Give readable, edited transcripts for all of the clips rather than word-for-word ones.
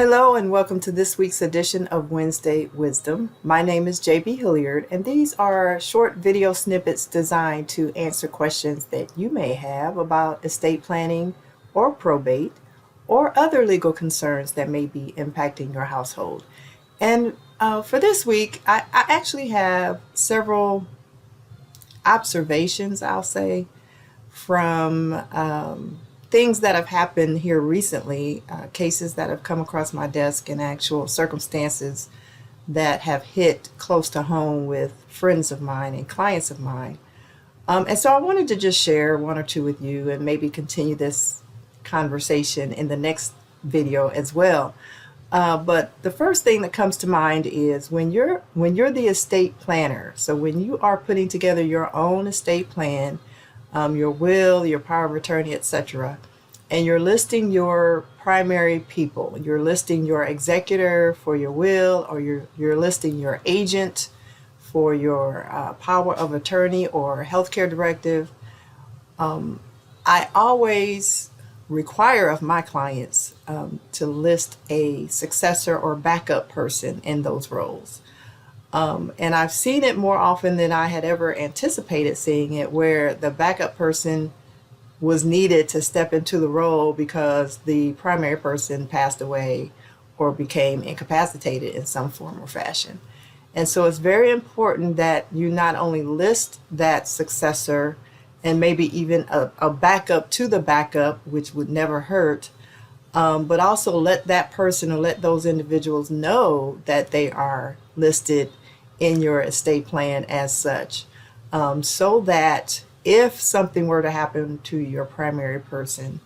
Hello and welcome to this week's edition of Wednesday Wisdom. My name is JB Hilliard, and these are short video snippets designed to answer questions that you may have about estate planning or probate or other legal concerns that may be impacting your household. And for this week, I actually have several observations, I'll say, from things that have happened here recently, cases that have come across my desk and actual circumstances that have hit close to home with friends of mine and clients of mine. And so I wanted to just share one or two with you and maybe continue this conversation in the next video as well. But the first thing that comes to mind is when you're the estate planner, so when you are putting together your own estate plan, your will, your power of attorney, etc., and you're listing your primary people. You're listing your executor for your will, or you're listing your agent for your power of attorney or healthcare directive. I always require of my clients to list a successor or backup person in those roles. And I've seen it more often than I had ever anticipated seeing it, where the backup person was needed to step into the role because the primary person passed away or became incapacitated in some form or fashion. And so it's very important that you not only list that successor and maybe even a backup to the backup, which would never hurt, but also let that person or let those individuals know that they are listed in your estate plan as such, so that if something were to happen to your primary person,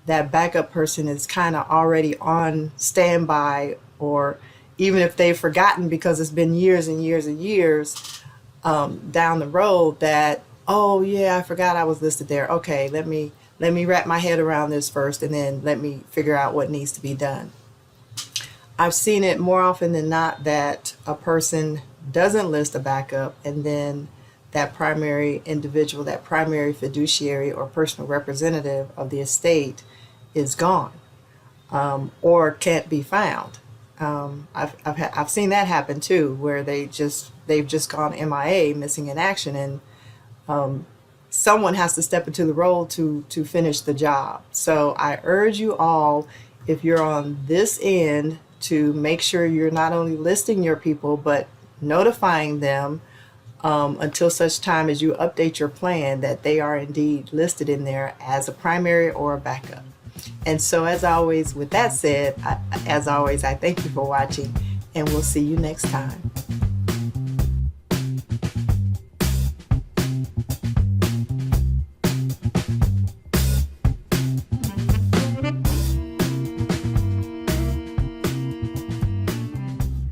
that backup person is kind of already on standby, or even if they've forgotten because it's been years and years and years down the road, that, oh yeah, I forgot I was listed there. Okay, let me wrap my head around this first, and then let me figure out what needs to be done. I've seen it more often than not that a person doesn't list a backup, and then that primary individual, that primary fiduciary or personal representative of the estate is gone, or can't be found. I've seen that happen too, where they've just gone MIA, missing in action, and someone has to step into the role to finish the job. So I urge you all, if you're on this end, to make sure you're not only listing your people, but notifying them until such time as you update your plan that they are indeed listed in there as a primary or a backup. And so, as always, with that said, I thank you for watching, and we'll see you next time.